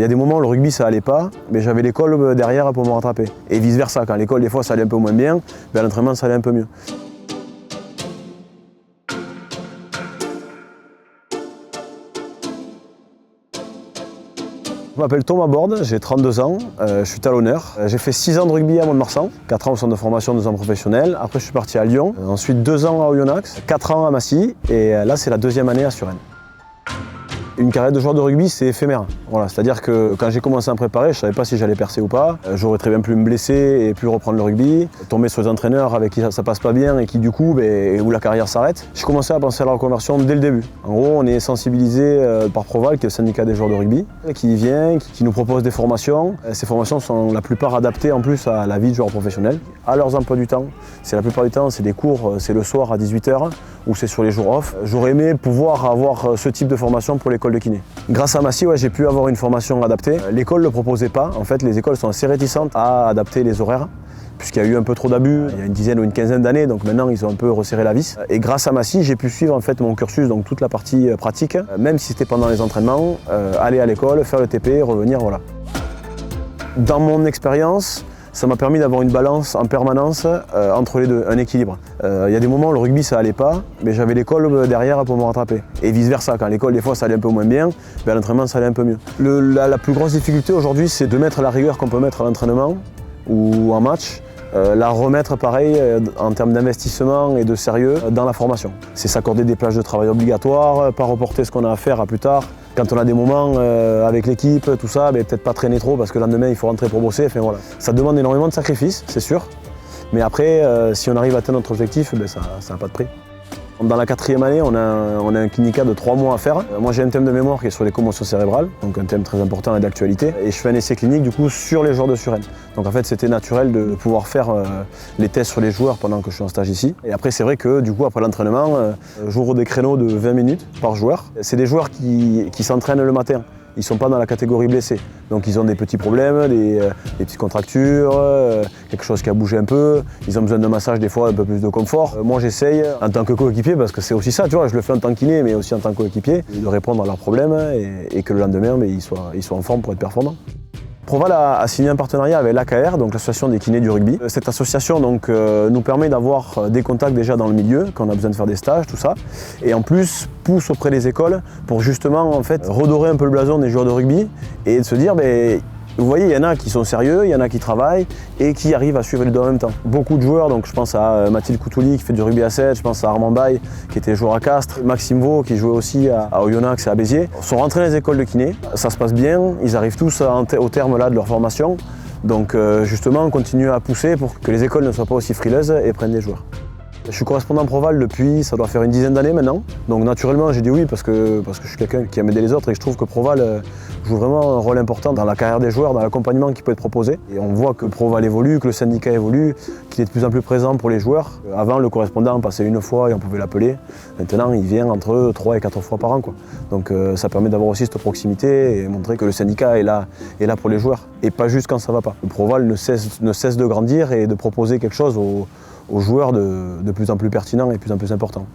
Il y a des moments où le rugby ça allait pas, mais j'avais l'école derrière pour me rattraper. Et vice versa, quand l'école des fois ça allait un peu moins bien, à l'entraînement ça allait un peu mieux. Je m'appelle Thomas Borde, j'ai 32 ans, je suis talonneur. J'ai fait 6 ans de rugby à Mont-de-Marsan, 4 ans au centre de formation, 2 ans professionnel. Après je suis parti à Lyon, ensuite 2 ans à Oyonnax, 4 ans à Massy et là c'est la 2e année à Suresnes. Une carrière de joueur de rugby, c'est éphémère. Voilà, c'est-à-dire que quand j'ai commencé à me préparer, je ne savais pas si j'allais percer ou pas. J'aurais très bien pu me blesser et puis reprendre le rugby, tomber sur des entraîneurs avec qui ça passe pas bien et qui du coup, où la carrière s'arrête. J'ai commencé à penser à la reconversion dès le début. En gros, on est sensibilisé par Proval, qui est le syndicat des joueurs de rugby, qui vient, qui nous propose des formations. Ces formations sont la plupart adaptées en plus à la vie de joueur professionnel, à leurs emplois du temps. C'est la plupart du temps, c'est des cours, c'est le soir à 18 h ou c'est sur les jours off. J'aurais aimé pouvoir avoir ce type de formation pour l'école de kiné. Grâce à Massy, j'ai pu avoir une formation adaptée. L'école ne le proposait pas. En fait, les écoles sont assez réticentes à adapter les horaires, puisqu'il y a eu un peu trop d'abus il y a une dizaine ou une quinzaine d'années, donc maintenant ils ont un peu resserré la vis. Et grâce à Massy, j'ai pu suivre en fait mon cursus, donc toute la partie pratique, même si c'était pendant les entraînements, aller à l'école, faire le TP, revenir, voilà. Dans mon expérience, ça m'a permis d'avoir une balance en permanence entre les deux, un équilibre. Il y a des moments où le rugby ça allait pas, mais j'avais l'école derrière pour me rattraper. Et vice versa, quand l'école des fois ça allait un peu moins bien, à l'entraînement ça allait un peu mieux. La plus grosse difficulté aujourd'hui, c'est de mettre la rigueur qu'on peut mettre à l'entraînement ou en match, la remettre pareil en termes d'investissement et de sérieux dans la formation. C'est s'accorder des plages de travail obligatoires, pas reporter ce qu'on a à faire à plus tard. Quand on a des moments avec l'équipe, tout ça, peut-être pas traîner trop parce que le lendemain il faut rentrer pour bosser. Enfin, voilà. Ça demande énormément de sacrifices, c'est sûr. Mais après, si on arrive à atteindre notre objectif, ça n'a pas de prix. Dans la 4e année, on a un clinica de 3 mois à faire. Moi j'ai un thème de mémoire qui est sur les commotions cérébrales, donc un thème très important et d'actualité. Et je fais un essai clinique du coup sur les joueurs de Suresnes. Donc en fait c'était naturel de pouvoir faire les tests sur les joueurs pendant que je suis en stage ici. Et après c'est vrai que du coup après l'entraînement, j'ouvre des créneaux de 20 minutes par joueur. C'est des joueurs qui s'entraînent le matin. Ils ne sont pas dans la catégorie blessés. Donc ils ont des petits problèmes, des petites contractures, quelque chose qui a bougé un peu. Ils ont besoin d'un massage des fois un peu plus de confort. Moi j'essaye en tant que coéquipier, parce que c'est aussi ça, tu vois, je le fais en tant que kiné, mais aussi en tant que coéquipier, de répondre à leurs problèmes et que le lendemain ils soient en forme pour être performants. Proval a signé un partenariat avec l'AKR, donc l'association des kinés du rugby. Cette association donc, nous permet d'avoir des contacts déjà dans le milieu, quand on a besoin de faire des stages, tout ça. Et en plus, pousse auprès des écoles pour justement en fait, redorer un peu le blason des joueurs de rugby et de se dire, vous voyez, il y en a qui sont sérieux, il y en a qui travaillent et qui arrivent à suivre les deux en même temps. Beaucoup de joueurs, donc je pense à Mathilde Coutouli qui fait du rugby à 7, je pense à Armand Baye qui était joueur à Castres, Maxime Vaux qui jouait aussi à Oyonnax et à Béziers, sont rentrés dans les écoles de kiné, ça se passe bien, ils arrivent tous au terme là, de leur formation. Donc justement, on continue à pousser pour que les écoles ne soient pas aussi frileuses et prennent des joueurs. Je suis correspondant Proval depuis, ça doit faire une dizaine d'années maintenant. Donc naturellement j'ai dit oui parce que je suis quelqu'un qui aime aider les autres et que je trouve que Proval joue vraiment un rôle important dans la carrière des joueurs, dans l'accompagnement qui peut être proposé. Et on voit que Proval évolue, que le syndicat évolue, qu'il est de plus en plus présent pour les joueurs. Avant le correspondant passait une fois et on pouvait l'appeler. Maintenant il vient entre 3 et 4 fois par an, quoi. Donc ça permet d'avoir aussi cette proximité et montrer que le syndicat est là pour les joueurs. Et pas juste quand ça va pas. Proval ne cesse de grandir et de proposer quelque chose aux joueurs de plus en plus pertinent et de plus en plus important.